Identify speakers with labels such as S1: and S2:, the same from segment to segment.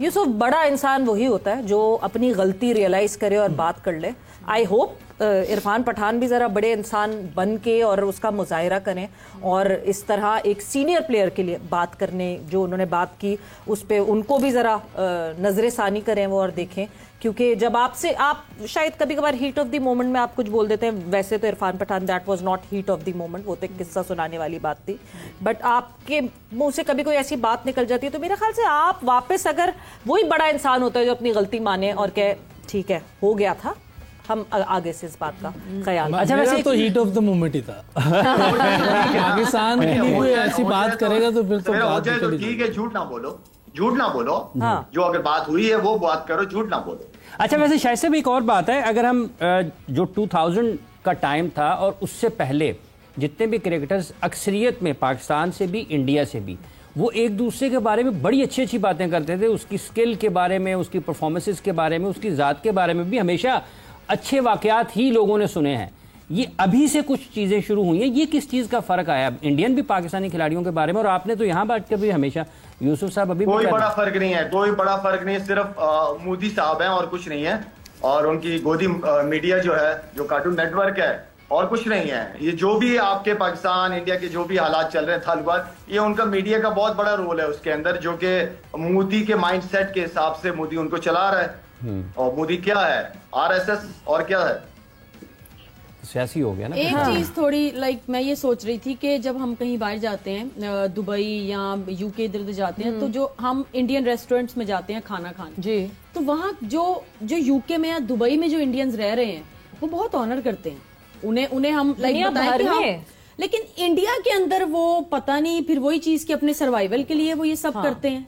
S1: यूसुफ, बड़ा इंसान वही होता है जो अपनी गलती रियलाइज करे और बात कर ले। आई होप इरफान पठान भी ज़रा बड़े इंसान बन के और उसका मुजाहिरा करें और इस तरह एक सीनियर प्लेयर के लिए बात करने जो उन्होंने बात की उस पर उनको भी ज़रा नजर सानी करें वो और देखें, क्योंकि जब आपसे आप शायद कभी कभार हीट ऑफ द मोमेंट में आप कुछ बोल देते हैं। वैसे तो Irfan Pathan that was not heat of the moment, वो तो एक किस्सा सुनाने वाली बात थी, बट आपके मुंह से कभी कोई ऐसी बात निकल जाती है तो मेरे ख्याल से आप वापस, अगर वही बड़ा इंसान होता है जो अपनी गलती माने और कहे ठीक है हो गया था, हम आगे से इस बात का ख्याल।
S2: अच्छा, वैसे तो हीट ऑफ द मोमेंट ही था। पाकिस्तान के लिए कोई ऐसी बात करेगा तो फिर तो
S3: ठीक है, झूठ ना बोलो, झूठ ना बोलो। हाँ। जो अगर बात हुई है वो बात करो, झूठ ना बोलो।
S4: अच्छा, वैसे शायद से भी एक और बात है, अगर हम जो 2000 का टाइम था और उससे पहले जितने भी क्रिकेटर्स अक्सरियत में पाकिस्तान से भी इंडिया से भी, वो एक दूसरे के बारे में बड़ी अच्छी अच्छी बातें करते थे, उसकी स्किल के बारे में, उसकी परफॉर्मेंसेस के बारे में, उसकी ज़ात के बारे में भी हमेशा अच्छे वाकयात ही लोगों ने सुने हैं। ये अभी से कुछ चीज़ें शुरू हुई हैं, ये किस चीज़ का फ़र्क आया इंडियन भी पाकिस्तानी खिलाड़ियों के बारे में? और आपने तो यहाँ बात कर भी हमेशा, यूसुफ साहब अभी
S3: कोई बड़ा फर्क नहीं है, कोई बड़ा फर्क नहीं है, सिर्फ मोदी साहब हैं और कुछ नहीं है, और उनकी गोदी मीडिया जो है, जो कार्टून नेटवर्क है, और कुछ नहीं है। ये जो भी आपके पाकिस्तान इंडिया के जो भी हालात चल रहे हैं ताल्लुकात, ये उनका मीडिया का बहुत बड़ा रोल है उसके अंदर, जो कि मोदी के माइंडसेट के हिसाब से मोदी उनको चला रहा है। और मोदी क्या है, आरएसएस और क्या है,
S4: सियासी हो गया ना।
S5: एक चीज थोड़ी मैं ये सोच रही थी कि जब हम कहीं बाहर जाते हैं, दुबई या यूके इधर उधर जाते हैं, तो जो हम इंडियन रेस्टोरेंट्स में जाते हैं खाना खाने जी, तो वहाँ जो यूके में या दुबई में जो इंडियंस रह रहे हैं वो बहुत ऑनर करते हैं उन्हें हम बताएं कि हम, लेकिन इंडिया के अंदर वो पता नहीं, फिर वही चीज के अपने सर्वाइवल के लिए वो ये सब करते हैं।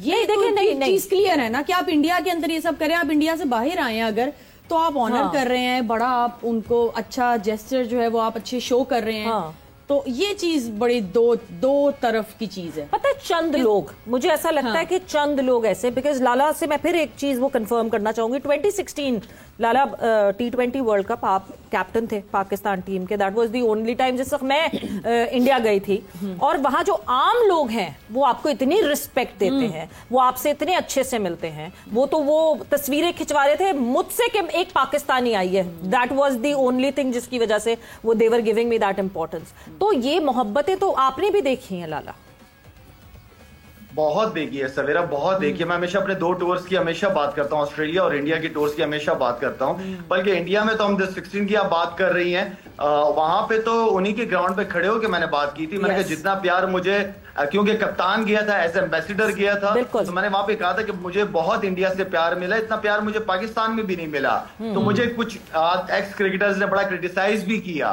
S5: ये देखिए नहीं चीज क्लियर है ना कि आप इंडिया के अंदर ये सब करें, आप इंडिया से बाहर आए हैं अगर, तो आप ऑनर कर रहे हैं बड़ा, आप उनको अच्छा जेस्चर जो है वो आप अच्छे शो कर रहे हैं। तो ये चीज बड़ी दो तरफ की चीज है।
S1: पता है, चंद लोग, मुझे ऐसा लगता है कि चंद लोग ऐसे, बिकॉज लाला से मैं फिर एक चीज वो कंफर्म करना चाहूंगी, 2016 लाला T20 वर्ल्ड कप आप कैप्टन थे पाकिस्तान टीम के, that was the only time जिस वक्त मैं इंडिया गई थी, और वहां जो आम लोग हैं वो आपको इतनी रिस्पेक्ट देते हैं, वो आपसे इतने अच्छे से मिलते हैं, वो तो वो तस्वीरें खिंचवा रहे थे मुझसे कि एक पाकिस्तानी आई है, that was the only thing जिसकी वजह से वो देवर गिविंग मी दैट इंपॉर्टेंस। तो ये मोहब्बतें तो आपने भी देखी हैं लाला?
S3: बहुत देखी है सवेरा, बहुत देखी है। मैं हमेशा अपने 2 टूर्स की हमेशा बात करता हूँ, ऑस्ट्रेलिया और इंडिया की टूर्स की हमेशा बात करता हूँ। बल्कि इंडिया में तो हम 16 की आप बात कर रही हैं, वहां पे तो उन्हीं के ग्राउंड पे खड़े होकर मैंने बात की थी। मैंने कहा जितना प्यार मुझे, क्योंकि कप्तान गया था, एज एम्बेसिडर गया था, तो मैंने वहां पे कहा था कि मुझे बहुत इंडिया से प्यार मिला, इतना प्यार मुझे पाकिस्तान में भी नहीं मिला। तो मुझे कुछ एक्स क्रिकेटर्स ने बड़ा क्रिटिसाइज भी किया,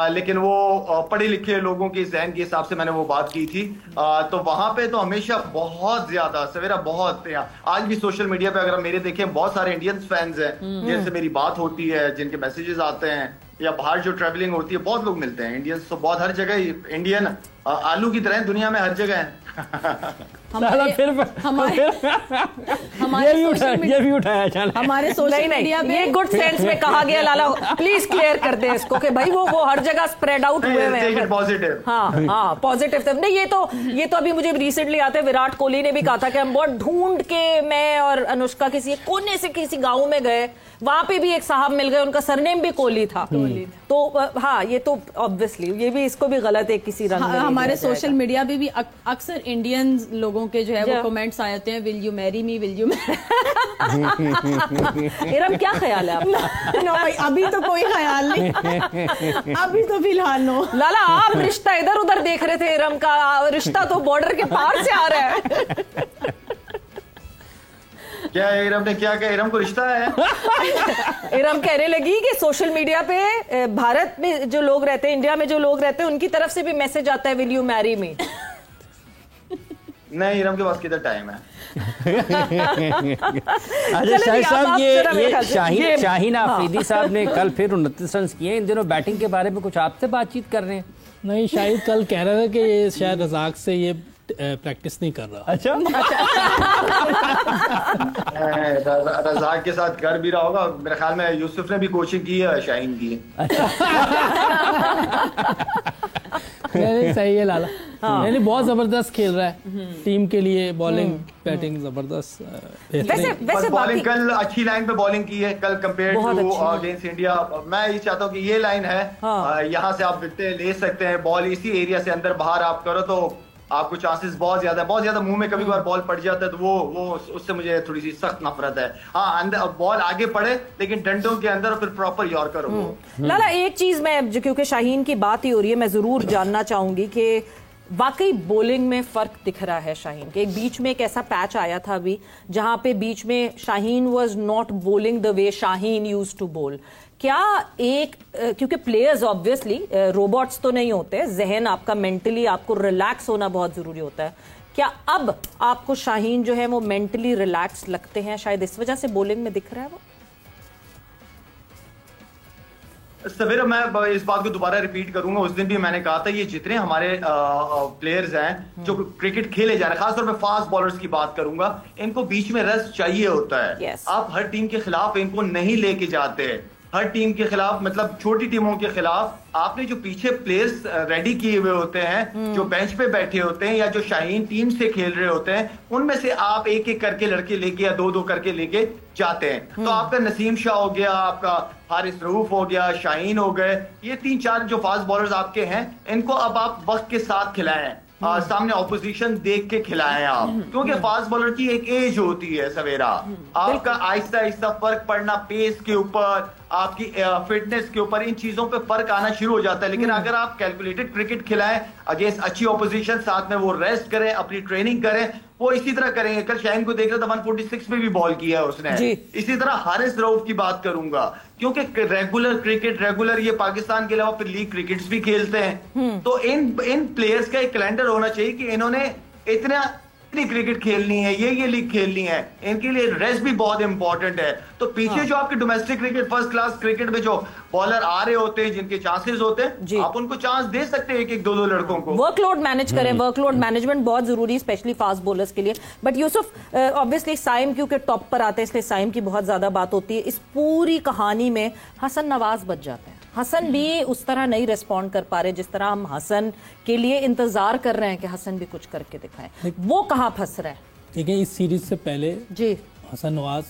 S3: लेकिन वो पढ़े लिखे लोगों के जहन के हिसाब से मैंने वो बात की थी। तो वहां पे तो हमेशा बहुत ज्यादा सवेरा, बहुत आज भी सोशल मीडिया पे अगर मेरे देखें बहुत सारे इंडियन फैंस हैं जिनसे मेरी बात होती है, जिनके मैसेजेस आते हैं, या बाहर जो ट्रैवलिंग होती है, बहुत लोग मिलते हैं इंडियंस तो बहुत, हर जगह इंडियन आलू की तरह दुनिया में हर जगह है।
S4: ये भी उठाया
S5: हमारे सोशल मीडिया पे,
S1: ये गुड सेंस में कहा गया लाला, प्लीज क्लियर कर दे इसको कि भाई वो हर जगह स्प्रेड आउट हुए हैं।
S3: पॉजिटिव,
S1: हाँ पॉजिटिव नहीं, ये तो अभी मुझे रिसेंटली आते विराट कोहली ने भी कहा था कि हम बहुत ढूंढ के, मैं और अनुष्का किसी कोने से किसी गांव में गए, वहां पे भी एक साहब मिल गए, उनका सरनेम भी कोहली था। तो हाँ, ये तो ऑब्वियसली ये भी, इसको भी गलत है किसी रंग में।
S5: हमारे सोशल मीडिया पे भी अक्सर इंडियन लोगों के जो है वो कमेंट्स आते हैं, will you marry me, will you
S1: Iram क्या ख्याल है आपका?
S5: नो भाई, अभी तो कोई ख्याल नहीं, अभी तो फिलहाल नो।
S1: लाला आप रिश्ता इधर उधर देख रहे थे, इरम का रिश्ता तो बॉर्डर के पार से आ रहा है।
S3: क्या इरम ने क्या कहा? इरम को रिश्ता है?
S1: इरम कहने लगी कि सोशल मीडिया पे भारत में जो लोग रहते हैं, इंडिया में जो लोग रहते हैं, उनकी तरफ से भी मैसेज आता है, विल यू मैरी मी।
S3: नहीं, इरम के पास किधर टाइम है।
S4: अच्छा शाहिद साहब, ये शाहीन आफरीदी साहब ने कल फिर 29 रन किए, इन दिनों बैटिंग के बारे में कुछ आपसे बातचीत कर रहे हैं?
S2: नहीं, शाहिद कल कह रहा था कि ये शायद रज़ाक से ये प्रैक्टिस नहीं कर रहा।
S4: अच्छा,
S3: रज़ाक के साथ कर भी रहा होगा, मेरे ख्याल में यूसुफ ने भी कोचिंग की है शाहीन की।
S2: नहीं सही है लाला। नहीं बहुत जबरदस्त खेल रहा है टीम के लिए, बॉलिंग बैटिंग जबरदस्त।
S1: वैसे
S3: बॉलिंग कल अच्छी लाइन पे बॉलिंग की है कल कंपेयर टू अगेंस्ट इंडिया। मैं ये चाहता हूँ कि ये लाइन है, यहाँ से आप विकेट ले सकते हैं, बॉल इसी एरिया से अंदर बाहर आप करो तो आपको चांसेस बहुत ज्यादा मुंह में कभी बार बॉल पड़ जाता है तो वो उससे मुझे थोड़ी सी सख्त नफरत है। हाँ अंदर बॉल आगे पड़े लेकिन डंडों के अंदर फिर प्रॉपर यॉर्कर हो।
S1: लाला एक चीज मैं क्योंकि शाहीन की बात ही हो रही है, मैं जरूर जानना चाहूंगी कि वाकई बॉलिंग में फर्क दिख रहा है शाहीन के। एक बीच में एक ऐसा पैच आया था अभी जहां पे बीच में Shaheen was not bowling the way Shaheen used to bowl. क्या एक क्योंकि प्लेयर्स ऑब्वियसली रोबोट्स तो नहीं होते, जहन आपका मेंटली आपको रिलैक्स होना बहुत जरूरी होता है। क्या अब आपको शाहीन जो है वो मेंटली रिलैक्स लगते हैं, शायद इस वजह से बॉलिंग में दिख रहा है वो?
S3: सवेरा मैं इस बात को दोबारा रिपीट करूंगा, उस दिन भी मैंने कहा था ये जितने हमारे प्लेयर्स हैं जो क्रिकेट खेले जा रहे हैं, खासतौर पे फास्ट बॉलर्स की बात करूंगा, इनको बीच में रेस्ट चाहिए होता है।
S1: yes.
S3: आप हर टीम के खिलाफ इनको नहीं लेके जाते, हर टीम के खिलाफ मतलब छोटी टीमों के खिलाफ आपने जो पीछे प्लेयर्स रेडी किए हुए होते हैं, जो बेंच पे बैठे होते हैं या जो शाहीन टीम से खेल रहे होते हैं, उनमें से आप एक एक करके लड़के लेके या दो दो करके लेके जाते हैं। तो आपका नसीम शाह हो गया, आपका हारिस रऊफ हो गया, शाहीन हो गए, ये 3-4 जो फास्ट बॉलर्स आपके हैं, इनको अब आप वक्त के साथ खिलाएं, सामने ऑपोजिशन देख के खिलाएं आप, क्योंकि फास्ट बॉलर की एक एज होती है सवेरा। आपका आहिस्ता आहिस्ता फर्क पड़ना पेस के ऊपर, आपकी फिटनेस के ऊपर, इन चीजों पे फर्क आना शुरू हो जाता है। लेकिन अगर आप कैलकुलेटेड क्रिकेट खिलाएं अगेंस्ट अच्छी ऑपोजिशन, साथ में वो रेस्ट करें, अपनी ट्रेनिंग करें, वो इसी तरह करेंगे। कल शाहीन को देख रहा था 146 पे भी बॉल किया है उसने। इसी तरह हारिस रऊफ की बात करूंगा, क्योंकि रेगुलर क्रिकेट ये पाकिस्तान के अलावा फिर लीग क्रिकेट्स भी खेलते हैं, तो इन प्लेयर्स का एक कैलेंडर होना चाहिए कि इन्होंने इतनी क्रिकेट खेलनी है, ये लीग खेलनी है, इनके लिए रेस्ट भी बहुत इंपॉर्टेंट है। तो पीछे जो आपके domestic cricket, first class cricket में जो बॉलर आ रहे होते हैं, जिनके चांसेस होते हैं, आप उनको चांस दे सकते हैं, एक दो लड़कों को।
S1: वर्कलोड मैनेज करें, वर्कलोड मैनेजमेंट बहुत जरूरी है स्पेशली फास्ट बॉलर्स के लिए। बट यूसुफ ऑब्वियसली साइम क्योंकि टॉप पर आते हैं इसलिए साइम की बहुत ज्यादा बात होती है। इस पूरी कहानी में हसन नवाज बच जाते हैं, हसन भी उस तरह नहीं रिस्पॉन्ड कर पा रहे जिस तरह हम हसन के लिए इंतजार कर रहे हैं कि हसन भी कुछ करके दिखाएं। वो कहाँ फंस रहा है?
S2: देखिए इस सीरीज से पहले
S1: जी
S2: हसन नवाज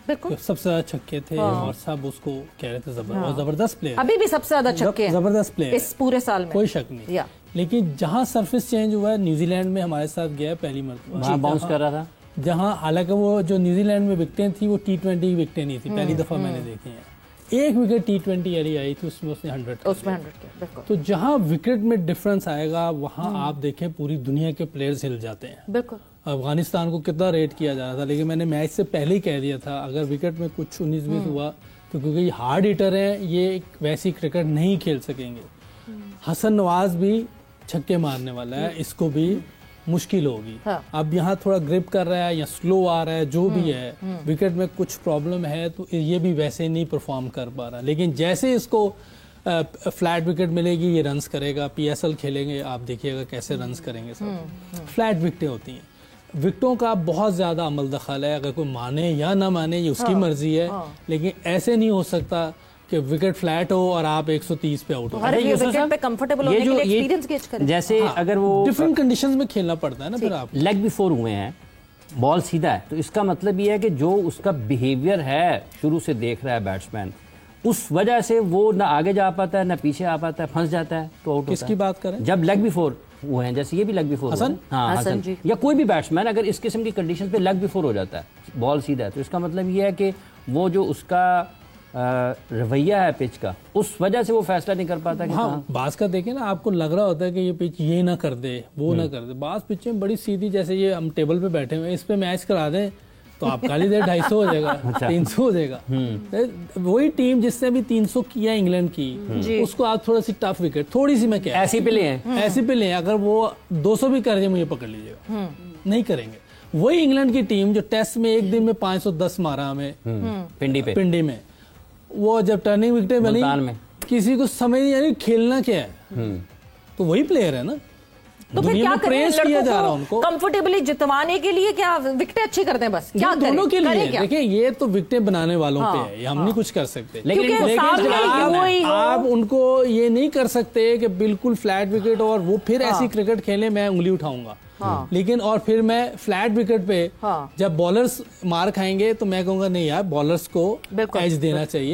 S1: बिल्कुल
S2: सबसे ज्यादा छक्के थे और सब उसको कह रहे थे जबरदस्त प्लेयर,
S1: अभी भी सबसे ज्यादा छक्के
S2: जबरदस्त प्लेयर
S1: इस पूरे साल में,
S2: कोई शक नहीं। लेकिन जहां सरफेस चेंज हुआ है, न्यूजीलैंड में हमारे साथ गया पहली मरतबा,
S4: बाउंस कर रहा था,
S2: जहां हालांकि वो जो न्यूजीलैंड में विकेटें थी वो T20 विकेटें नहीं थी, पहली दफा मैंने देखी है। एक विकेट T20 एरी आई थी, उसमें उसने 100
S1: किया।
S2: तो जहां विकेट में डिफरेंस आएगा वहां आप देखें पूरी दुनिया के प्लेयर्स हिल जाते हैं।
S1: बिल्कुल
S2: अफगानिस्तान को कितना रेट किया जा रहा था, लेकिन मैंने मैच से पहले ही कह दिया था अगर विकेट में कुछ 19-20 हुआ तो क्योंकि ये हार्ड हिटर हैं, ये वैसी क्रिकेट नहीं खेल सकेंगे। हसन नवाज भी छक्के मारने वाला है, इसको भी मुश्किल होगी। अब यहाँ थोड़ा ग्रिप कर रहा है या स्लो आ रहा है, जो भी है, विकेट में कुछ प्रॉब्लम है तो ये भी वैसे नहीं परफॉर्म कर पा रहा। लेकिन जैसे इसको फ्लैट विकेट मिलेगी ये रन्स करेगा, PSL खेलेंगे आप देखिएगा कैसे रन्स करेंगे सब। फ्लैट विकेटें होती हैं, विकेटों का बहुत ज्यादा अमल दखल है, अगर कोई माने या ना माने ये उसकी मर्जी है, लेकिन ऐसे नहीं हो सकता कि विकेट फ्लैट हो और आप 130 पे आउट हो।
S1: विकेट पे कंफर्टेबल होने के लिए एक्सपीरियंस गेज करें।
S4: जैसे अगर वो
S2: डिफरेंट कंडीशंस में खेलना पड़ता है ना, फिर आप
S4: लेग बिफोर हुए हैं, बॉल सीधा है, तो इसका मतलब ये है कि जो उसका बिहेवियर है शुरू से देख रहा है बैट्समैन, उस वजह से वो ना आगे जा पाता है ना पीछे आ पाता है, फंस जाता है तो आउट।
S2: किसकी बात करें?
S4: जब लेग बिफोर हुए हैं, जैसे ये भी लेग बिफोर
S2: हसन,
S4: हाँ हसन या कोई भी बैट्समैन अगर इस किस्म की कंडीशन पे लेग बिफोर हो जाता है, बॉल सीधा है, तो इसका मतलब ये है कि वो जो उसका रवैया है पिच का, उस वजह से वो फैसला नहीं कर पाता कि
S2: हाँ बास का देखें ना, आपको लग रहा होता है कि ये पिच ये ना कर दे वो ना कर दे। बास पिचें बड़ी सीधी, जैसे ये हम टेबल पे बैठे हुए, इस पे मैच करा दें तो आप काली देर 250 हो जाएगा, 300 हो जाएगा। वही टीम जिसने भी 300 किया इंग्लैंड की, उसको आप थोड़ा सी टफ विकेट, थोड़ी सी मैं कह
S4: ऐसी पे लें,
S2: ऐसी पे लें, अगर वो 200 भी कर दे मुझे पकड़ लीजिएगा, नहीं करेंगे। वही इंग्लैंड की टीम जो टेस्ट में एक दिन में 510 मारा हमें पिंडी में, वो जब टर्निंग विकेटें बनी किसी को समझ नहीं आ रही खेलना क्या है, तो वही प्लेयर है ना।
S1: तो फिर
S2: दुनिया
S1: क्या
S2: में प्रेस किया जा रहा है उनको
S1: कंफर्टेबली जितवाने के लिए, क्या विकेटें अच्छी करते हैं बस, क्या
S2: दोनों के लिए।
S1: क्या?
S2: देखिए ये तो विकेटें बनाने वालों पे है, ये हम नहीं कुछ कर सकते।
S1: लेकिन
S2: आप उनको ये नहीं कर सकते कि बिल्कुल फ्लैट विकेट और वो फिर ऐसी क्रिकेट खेले मैं उंगली उठाऊंगा। लेकिन और फिर मैं फ्लैट विकेट पे जब बॉलर्स मार खाएंगे तो मैं कहूंगा नहीं यार, बॉलर्स को एज देना चाहिए।